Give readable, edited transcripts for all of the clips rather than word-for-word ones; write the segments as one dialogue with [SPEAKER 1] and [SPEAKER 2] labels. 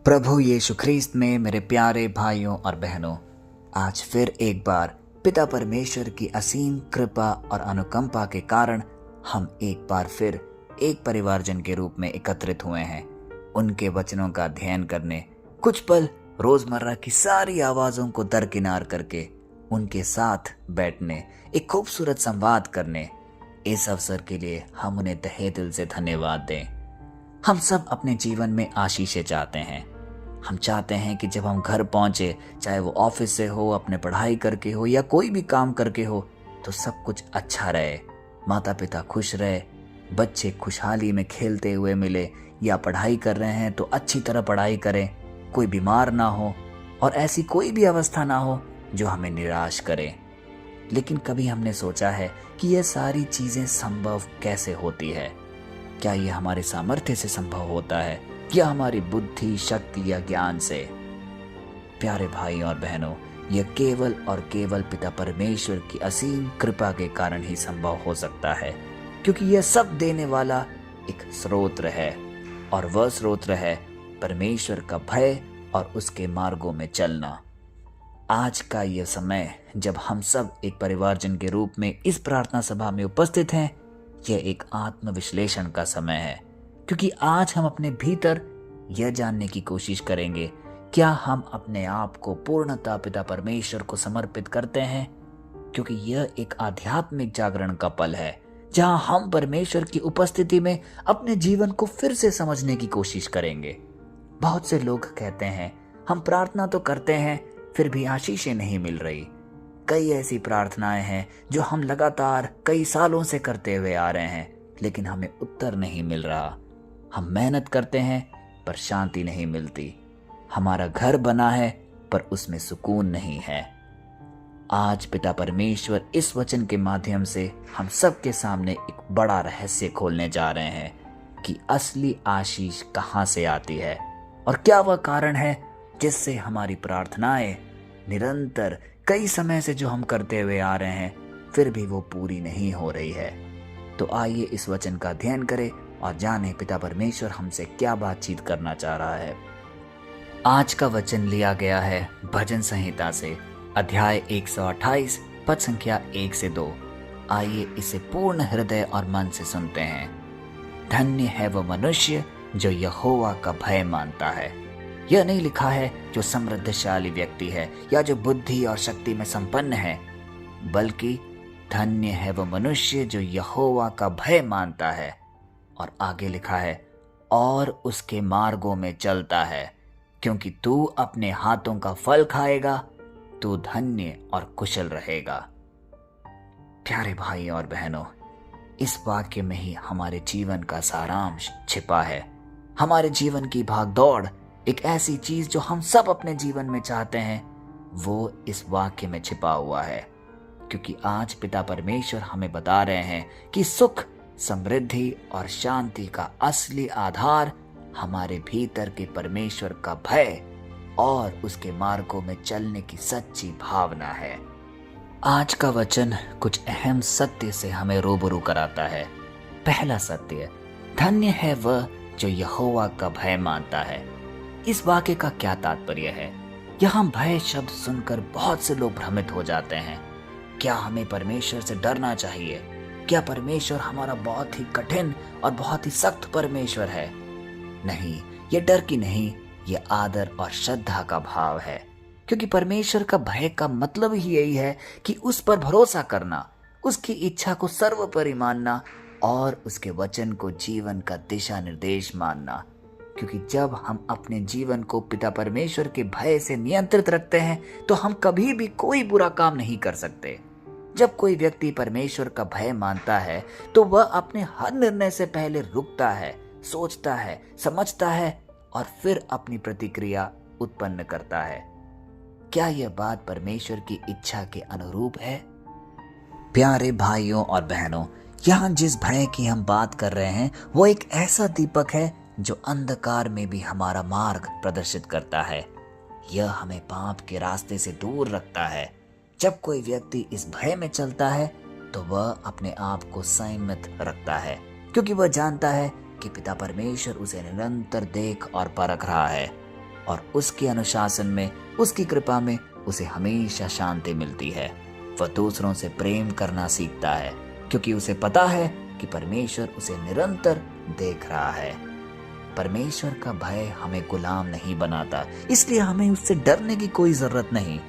[SPEAKER 1] प्रभु यीशु ख्रीस्त में मेरे प्यारे भाइयों और बहनों, आज फिर एक बार पिता परमेश्वर की असीम कृपा और अनुकंपा के कारण हम एक बार फिर एक परिवारजन के रूप में एकत्रित हुए हैं। उनके वचनों का अध्ययन करने, कुछ पल रोजमर्रा की सारी आवाज़ों को दरकिनार करके उनके साथ बैठने, एक खूबसूरत संवाद करने। इस अवसर के लिए हम उन्हें तहे दिल से धन्यवाद दें। हम सब अपने जीवन में आशीषें चाहते हैं। हम चाहते हैं कि जब हम घर पहुंचे, चाहे वो ऑफिस से हो, अपने पढ़ाई करके हो या कोई भी काम करके हो, तो सब कुछ अच्छा रहे, माता पिता खुश रहे, बच्चे खुशहाली में खेलते हुए मिले, या पढ़ाई कर रहे हैं तो अच्छी तरह पढ़ाई करें, कोई बीमार ना हो और ऐसी कोई भी अवस्था ना हो जो हमें निराश करे। लेकिन कभी हमने सोचा है कि ये सारी चीज़ें संभव कैसे होती है? क्या ये हमारे सामर्थ्य से संभव होता है या हमारी बुद्धि, शक्ति या ज्ञान से? प्यारे भाई और बहनों, यह केवल और केवल पिता परमेश्वर की असीम कृपा के कारण ही संभव हो सकता है, क्योंकि यह सब देने वाला एक स्रोत है, और वह स्रोत है परमेश्वर का भय और उसके मार्गों में चलना। आज का यह समय जब हम सब एक परिवारजन के रूप में इस प्रार्थना सभा में उपस्थित हैं, यह एक आत्मविश्लेषण का समय है, क्योंकि आज हम अपने भीतर यह जानने की कोशिश करेंगे, क्या हम अपने आप को पूर्णतः पिता परमेश्वर को समर्पित करते हैं? क्योंकि यह एक आध्यात्मिक जागरण का पल है, जहां हम परमेश्वर की उपस्थिति में अपने जीवन को फिर से समझने की कोशिश करेंगे। बहुत से लोग कहते हैं, हम प्रार्थना तो करते हैं, फिर भी आशीषें नहीं मिल रही। कई ऐसी प्रार्थनाएं हैं जो हम लगातार कई सालों से करते हुए आ रहे हैं, लेकिन हमें उत्तर नहीं मिल रहा। हम मेहनत करते हैं पर शांति नहीं मिलती। हमारा घर बना है पर उसमें सुकून नहीं है। आज पिता परमेश्वर इस वचन के माध्यम से हम सबके सामने एक बड़ा रहस्य खोलने जा रहे हैं कि असली आशीष कहाँ से आती है और क्या वह कारण है जिससे हमारी प्रार्थनाएं निरंतर कई समय से जो हम करते हुए आ रहे हैं, फिर भी वो पूरी नहीं हो रही है। तो आइए इस वचन का अध्ययन करें और जानें पिता परमेश्वर हमसे क्या बातचीत करना चाह रहा है। आज का वचन लिया गया है भजन संहिता से, अध्याय 128, पद संख्या 1 से 2। आइए इसे पूर्ण हृदय और मन से सुनते हैं। धन्य है वह मनुष्य जो यहोवा का भय मानता है। यह नहीं लिखा है जो समृद्धशाली व्यक्ति है या जो बुद्धि और शक्ति में संपन्न है, बल्कि धन्य है वह मनुष्य जो यहोवा का भय मानता है। और आगे लिखा है, और उसके मार्गों में चलता है, क्योंकि तू अपने हाथों का फल खाएगा, तू धन्य और कुशल रहेगा। प्यारे भाई और बहनों, इस वाक्य में ही हमारे जीवन का सारांश छिपा है। हमारे जीवन की भागदौड़, एक ऐसी चीज जो हम सब अपने जीवन में चाहते हैं, वो इस वाक्य में छिपा हुआ है। क्योंकि आज पिता परमेश्वर हमें बता रहे हैं कि सुख, समृद्धि और शांति का असली आधार हमारे भीतर के परमेश्वर का भय और उसके मार्गों में चलने की सच्ची भावना है। आज का वचन कुछ अहम सत्य से हमें रूबरू कराता है। पहला सत्य, धन्य है वह जो यहोवा का भय मानता है। इस वाक्य का क्या तात्पर्य है? यहाँ भय शब्द सुनकर बहुत से लोग भ्रमित हो जाते हैं। क्या हमें परमेश्वर से डरना चाहिए? क्या परमेश्वर हमारा बहुत ही कठिन और बहुत ही सख्त परमेश्वर है? नहीं, ये डर की नहीं, ये आदर और श्रद्धा का भाव है। क्योंकि परमेश्वर का भय का मतलब ही यही है कि उस पर भरोसा करना, उसकी इच्छा को सर्वोपरि मानना और उसके वचन को जीवन का दिशा निर्देश मानना। क्योंकि जब हम अपने जीवन को पिता परमेश्वर के भय से नियंत्रित रखते हैं, तो हम कभी भी कोई बुरा काम नहीं कर सकते। जब कोई व्यक्ति परमेश्वर का भय मानता है, तो वह अपने हर निर्णय से पहले रुकता है, सोचता है, समझता है और फिर अपनी प्रतिक्रिया उत्पन्न करता है। क्या यह बात परमेश्वर की इच्छा के अनुरूप है? प्यारे भाइयों और बहनों, यहाँ जिस भय की हम बात कर रहे हैं, वो एक ऐसा दीपक है जो अंधकार में भी हमारा मार्ग प्रदर्शित करता है। यह हमें पाप के रास्ते से दूर रखता है। जब कोई व्यक्ति इस भय में चलता है, तो वह अपने आप को संयमित रखता है, क्योंकि वह जानता है कि पिता परमेश्वर उसे निरंतर देख और परख रहा है। और उसके अनुशासन में, उसकी कृपा में उसे हमेशा शांति मिलती है। वह दूसरों से प्रेम करना सीखता है क्योंकि उसे पता है कि परमेश्वर उसे निरंतर देख रहा है। परमेश्वर का भय हमें गुलाम नहीं बनाता, इसलिए हमें उससे डरने की कोई जरूरत नहीं।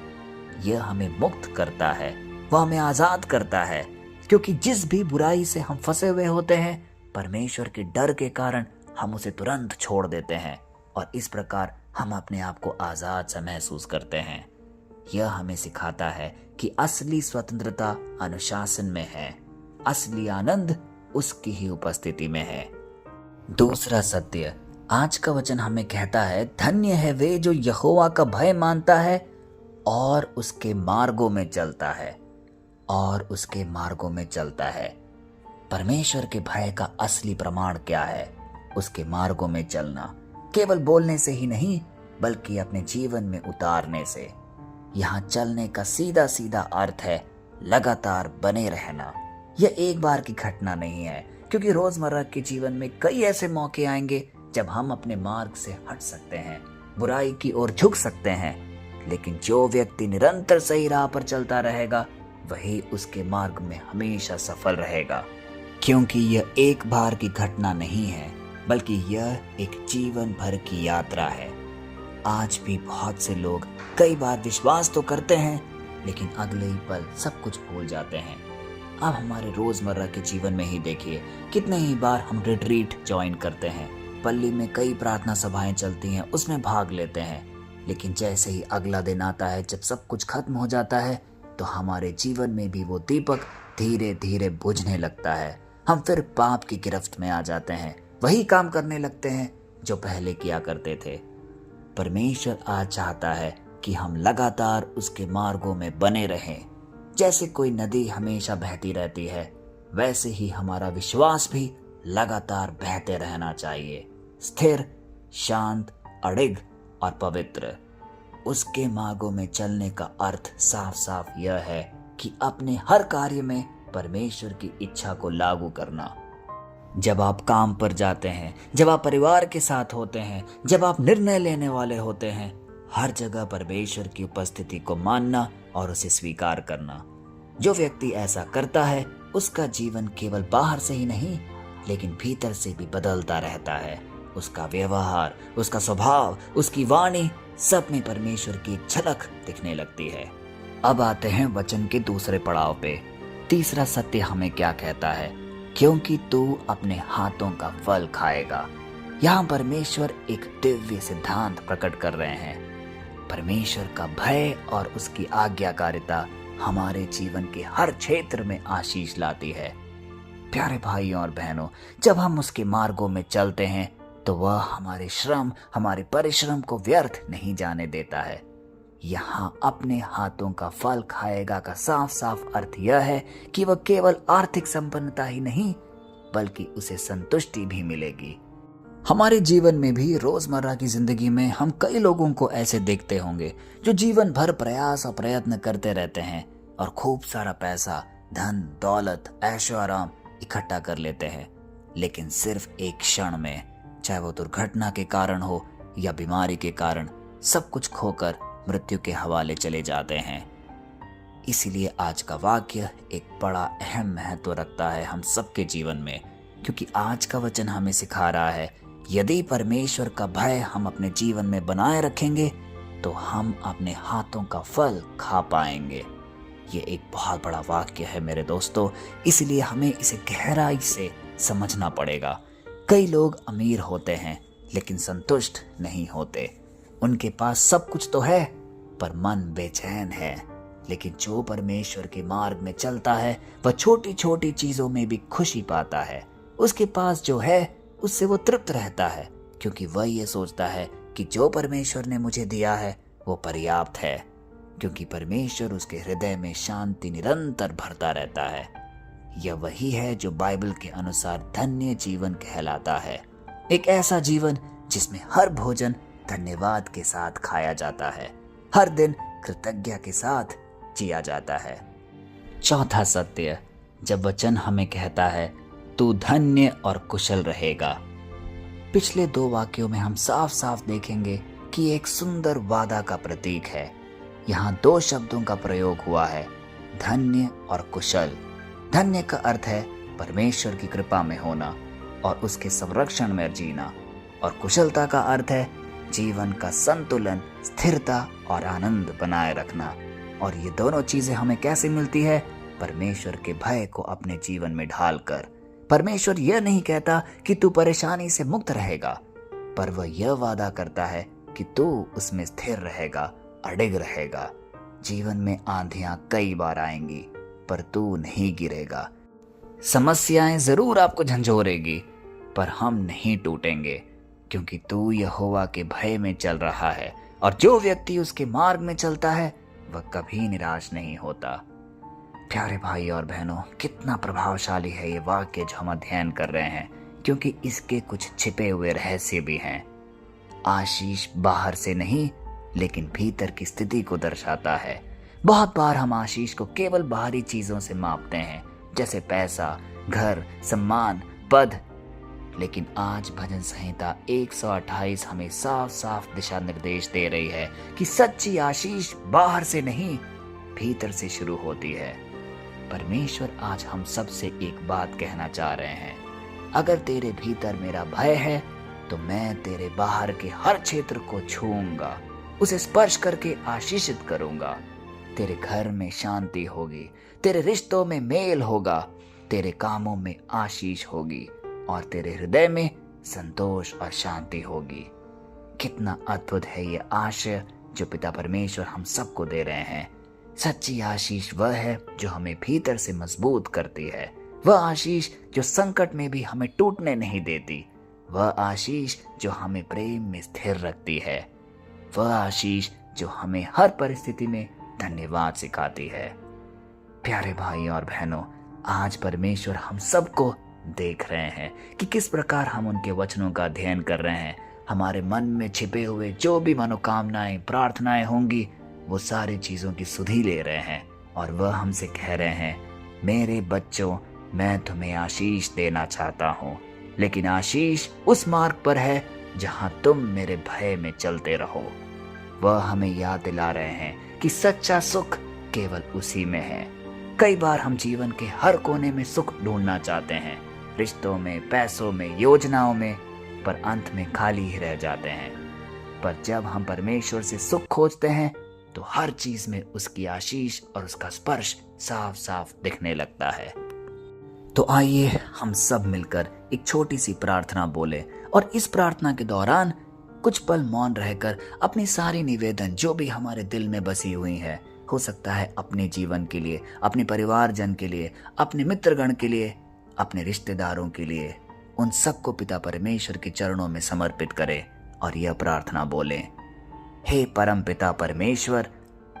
[SPEAKER 1] यह हमें मुक्त करता है, वह हमें आजाद करता है, क्योंकि जिस भी बुराई से हम फंसे हुए होते हैं, परमेश्वर के डर के कारण हम उसे तुरंत छोड़ देते हैं और इस प्रकार हम अपने आप को आजाद सा महसूस करते हैं। यह हमें सिखाता है कि असली स्वतंत्रता अनुशासन में है, असली आनंद उसकी ही उपस्थिति में है। दूसरा सत्य, आज का वचन हमें कहता है, धन्य है वे जो यहोवा का भय मानता है और उसके मार्गों में चलता है, और उसके मार्गों में चलता है। परमेश्वर के भय का असली प्रमाण क्या है? उसके मार्गों में चलना, केवल बोलने से ही नहीं बल्कि अपने जीवन में उतारने से। यहाँ चलने का सीधा सीधा अर्थ है लगातार बने रहना। यह एक बार की घटना नहीं है, क्योंकि रोजमर्रा के जीवन में कई ऐसे मौके आएंगे जब हम अपने मार्ग से हट सकते हैं, बुराई की ओर झुक सकते हैं, लेकिन जो व्यक्ति निरंतर सही राह पर चलता रहेगा वही उसके मार्ग में हमेशा सफल रहेगा। क्योंकि यह एक बार की घटना नहीं है, बल्कि यह एक जीवन भर की यात्रा है। आज भी बहुत से लोग कई बार विश्वास तो करते हैं, लेकिन अगले ही पल सब कुछ भूल जाते हैं। अब हमारे रोजमर्रा के जीवन में ही देखिए, कितने ही बार हम रिट्रीट ज्वाइन करते हैं, पल्ली में कई प्रार्थना सभाएं चलती हैं, उसमें भाग लेते हैं, लेकिन जैसे ही अगला दिन आता है, जब सब कुछ खत्म हो जाता है, तो हमारे जीवन में भी वो दीपक धीरे धीरे बुझने लगता है। हम फिर पाप की गिरफ्त में आ जाते हैं, वही काम करने लगते हैं जो पहले किया करते थे। परमेश्वर आज चाहता है कि हम लगातार उसके मार्गों में बने रहें। जैसे कोई नदी हमेशा बहती रहती है, वैसे ही हमारा विश्वास भी लगातार बहते रहना चाहिए, स्थिर, शांत, अडिग और पवित्र। उसके मार्गों में चलने का अर्थ साफ साफ यह है कि अपने हर कार्य में परमेश्वर की इच्छा को लागू करना। जब आप काम पर जाते हैं, जब आप परिवार के साथ होते हैं, जब आप निर्णय लेने वाले होते हैं, हर जगह परमेश्वर की उपस्थिति को मानना और उसे स्वीकार करना। जो व्यक्ति ऐसा करता है, उसका जीवन केवल बाहर से ही नहीं लेकिन भीतर से भी बदलता रहता है। उसका व्यवहार, उसका स्वभाव, उसकी वाणी, सब में परमेश्वर की एक झलक दिखने लगती है। अब आते हैं वचन के दूसरे पड़ाव पे। तीसरा सत्य हमें क्या कहता है? क्योंकि तू अपने हाथों का फल खाएगा। यहाँ परमेश्वर एक दिव्य सिद्धांत प्रकट कर रहे हैं। परमेश्वर का भय और उसकी आज्ञाकारिता हमारे जीवन के हर क्षेत्र में आशीष लाती है। प्यारे भाइयों और बहनों, जब हम उसके मार्गों में चलते हैं तो वह हमारे श्रम, हमारे परिश्रम को व्यर्थ नहीं जाने देता है। यहाँ अपने हाथों का फल खाएगा का साफ साफ अर्थ यह है कि वह केवल आर्थिक संपन्नता ही नहीं बल्कि उसे संतुष्टि भी मिलेगी। हमारे जीवन में भी रोजमर्रा की जिंदगी में हम कई लोगों को ऐसे देखते होंगे जो जीवन भर प्रयास और प्रयत्न करते रहते हैं और खूब सारा पैसा, धन, दौलत, ऐशो आराम इकट्ठा कर लेते हैं, लेकिन सिर्फ एक क्षण में, चाहे वो दुर्घटना के कारण हो या बीमारी के कारण, सब कुछ खोकर मृत्यु के हवाले चले जाते हैं। इसीलिए आज का वाक्य एक बड़ा अहम महत्व रखता है हम सबके जीवन में, क्योंकि आज का वचन हमें सिखा रहा है यदि परमेश्वर का भय हम अपने जीवन में बनाए रखेंगे तो हम अपने हाथों का फल खा पाएंगे। ये एक बहुत बड़ा वाक्य है मेरे दोस्तों, इसलिए हमें इसे गहराई से समझना पड़ेगा। कई लोग अमीर होते हैं लेकिन संतुष्ट नहीं होते। उनके पास सब कुछ तो है पर मन बेचैन है। लेकिन जो परमेश्वर के मार्ग में चलता है वह छोटी छोटी चीजों में भी खुशी पाता है। उसके पास जो है उससे वो तृप्त रहता है, क्योंकि वह ये सोचता है कि जो परमेश्वर ने मुझे दिया है वो पर्याप्त है, क्योंकि परमेश्वर उसके हृदय में शांति निरंतर भरता रहता है। यह वही है जो बाइबल के अनुसार धन्य जीवन कहलाता है। एक ऐसा जीवन जिसमें हर भोजन धन्यवाद के साथ खाया जाता है, हर दिन कृतज्ञता के साथ जिया जाता है। चौथा सत्य, जब वचन हमें कहता है तू धन्य और कुशल रहेगा। पिछले दो वाक्यों में हम साफ साफ देखेंगे कि एक सुंदर वादा का प्रतीक है। यहाँ दो शब्दों का प्रयोग हुआ है, धन्य और कुशल। धन्य का अर्थ है परमेश्वर की कृपा में होना और उसके संरक्षण में जीना, और कुशलता का अर्थ है जीवन का संतुलन, स्थिरता और आनंद बनाए रखना। और ये दोनों चीजें हमें कैसे मिलती है? परमेश्वर के भय को अपने जीवन में ढालकर। परमेश्वर यह नहीं कहता कि तू परेशानी से मुक्त रहेगा, पर वह यह वादा करता है कि तू उसमें स्थिर रहेगा, अडिग रहेगा। जीवन में आंधियां कई बार आएंगी, पर तू नहीं गिरेगा। समस्याएं जरूर आपको झंझोरेगी, पर हम नहीं टूटेंगे, क्योंकि तू यहोवा के भय में चल रहा है। और जो व्यक्ति उसके मार्ग में चलता है वह कभी निराश नहीं होता। प्यारे भाई और बहनों, कितना प्रभावशाली है ये वाक्य जो हम अध्ययन कर रहे हैं, क्योंकि इसके कुछ छिपे हुए रहस्य भी हैं। आशीष बाहर से नहीं, लेकिन भीतर की स्थिति को दर्शाता है। बहुत बार हम आशीष को केवल बाहरी चीजों से मापते हैं, जैसे पैसा, घर, सम्मान, पद। लेकिन आज भजन संहिता 128 हमें साफ साफ दिशा निर्देश दे रही है कि सच्ची आशीष बाहर से नहीं, भीतर से शुरू होती है। परमेश्वर आज हम सबसे एक बात कहना चाह रहे हैं, अगर तेरे भीतर मेरा भय है तो मैं तेरे बाहर के हर क्षेत्र को छूऊंगा, उसे स्पर्श करके आशीषित करूंगा। तेरे घर में शांति होगी, तेरे रिश्तों में मेल होगा, तेरे कामों में आशीष होगी और तेरे हृदय में संतोष और शांति होगी। कितना अद्भुत है ये आशय जो पिता परमेश्वर हम सबको दे रहे हैं। सच्ची आशीष वह है जो हमें भीतर से मजबूत करती है, वह आशीष जो संकट में भी हमें टूटने नहीं देती, वह आशीष जो हमें प्रेम में स्थिर रखती है, वह आशीष जो हमें हर परिस्थिति में धन्यवाद सिखाती है। प्यारे भाई और बहनों, आज परमेश्वर हम सबको देख रहे हैं कि किस प्रकार हम उनके वचनों का अध्ययन कर रहे हैं। हमारे मन में छिपे हुए जो भी मनोकामनाएं, प्रार्थनाएं होंगी, वो सारी चीजों की सुधि ले रहे हैं और वह हमसे कह रहे हैं, मेरे बच्चों, मैं तुम्हें आशीष देना चाहता हूँ, लेकिन आशीष उस मार्ग पर है जहाँ तुम मेरे भय में चलते रहो। वह हमें याद दिला रहे हैं कि सच्चा सुख केवल उसी में है। कई बार हम जीवन के हर कोने में सुख ढूंढना चाहते हैं, रिश्तों में, पैसों में, योजनाओं में, पर अंत में खाली ही रह जाते हैं। पर जब हम परमेश्वर से सुख खोजते हैं तो हर चीज में उसकी आशीष और उसका स्पर्श साफ साफ दिखने लगता है। तो आइए हम सब मिलकर एक छोटी सी प्रार्थना बोले और इस प्रार्थना के दौरान कुछ पल मौन रहकर अपनी सारी निवेदन जो भी हमारे दिल में बसी हुई है, हो सकता है अपने जीवन के लिए, अपने परिवारजन के लिए, अपने मित्रगण के लिए, अपने रिश्तेदारों के लिए, उन सबको पिता परमेश्वर के चरणों में समर्पित करें और यह प्रार्थना बोलें, हे परम पिता परमेश्वर,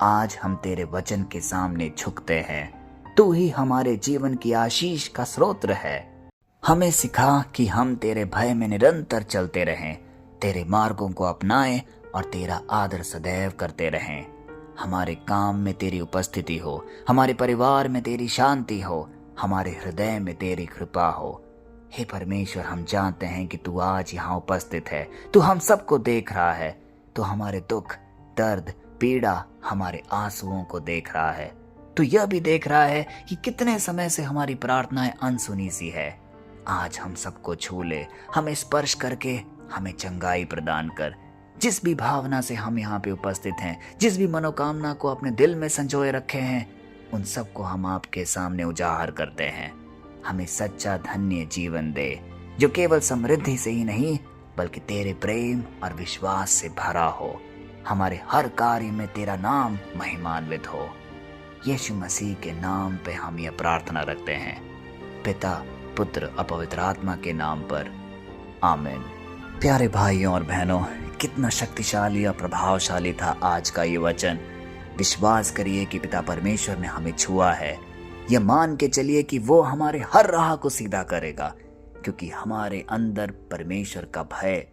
[SPEAKER 1] आज हम तेरे वचन के सामने झुकते हैं। तू ही हमारे जीवन की आशीष का स्रोत है। हमें सिखा कि हम तेरे भय में निरंतर चलते रहें, तेरे मार्गों को अपनाएं और तेरा आदर सदैव करते रहें। हमारे काम में तेरी उपस्थिति हो, हमारे परिवार में तेरी शांति हो, हमारे हृदय में तेरी कृपा हो। हे परमेश्वर, हम जानते हैं कि तू आज यहाँ उपस्थित है, तू हम सबको देख रहा है, तो हमारे दुख, दर्द, पीड़ा, हमारे आंसुओं को देख रहा है। तू यह भी देख रहा है कि कितने समय से हमारी प्रार्थनाएं अनसुनी सी है। आज हम सबको छू ले, हमें स्पर्श करके हमें चंगाई प्रदान कर। जिस भी भावना से हम यहाँ पे उपस्थित हैं, जिस भी मनोकामना को अपने दिल में संजोए रखे हैं, उन सबको हम आपके सामने उजागर करते हैं। हमें सच्चा धन्य जीवन दे, जो केवल समृद्धि से ही नहीं बल्कि तेरे प्रेम और विश्वास से भरा हो। हमारे हर कार्य में तेरा नाम महिमान्वित हो। यीशु मसीह के नाम पे हम यह प्रार्थना रखते हैं, पिता, पुत्र और पवित्र आत्मा के नाम पर, आमीन। प्यारे भाइयों और बहनों, कितना शक्तिशाली और प्रभावशाली था आज का ये वचन। विश्वास करिए कि पिता परमेश्वर ने हमें छुआ है। यह मान के चलिए कि वो हमारे हर राह को सीधा करेगा, क्योंकि हमारे अंदर परमेश्वर का भय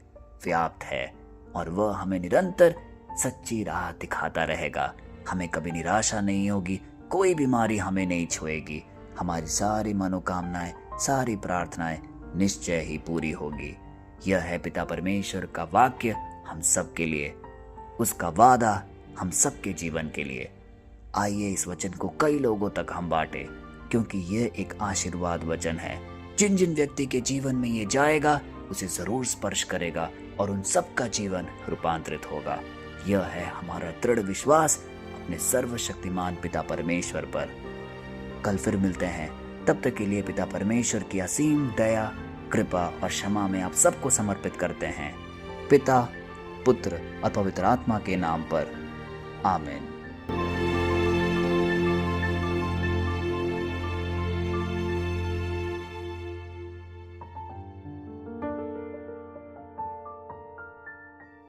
[SPEAKER 1] व्याप्त है और वह हमें निरंतर सच्ची राह दिखाता रहेगा। हमें कभी निराशा नहीं होगी, कोई बीमारी हमें नहीं छुएगी। हमारी सारी मनोकामनाएं, सारी प्रार्थनाएं निश्चय ही पूरी होगी। यह है पिता परमेश्वर का वाक्य हम सब के लिए। उसका वादा हम सबके जीवन के लिए। आइए इस वचन को कई लोगों तक हम बांटे, क्योंकि यह एक आशीर्वाद वचन है। जिन जिन व्यक्ति के जीवन में ये जाएगा उसे जरूर स्पर्श करेगा और उन सबका जीवन रूपांतरित होगा। यह है हमारा दृढ़ विश्वास अपने सर्वशक्तिमान पिता परमेश्वर पर। कल फिर मिलते हैं, तब तक के लिए पिता परमेश्वर की असीम दया, कृपा और क्षमा में आप सबको समर्पित करते हैं। पिता, पुत्र और पवित्र आत्मा के नाम पर, आमीन।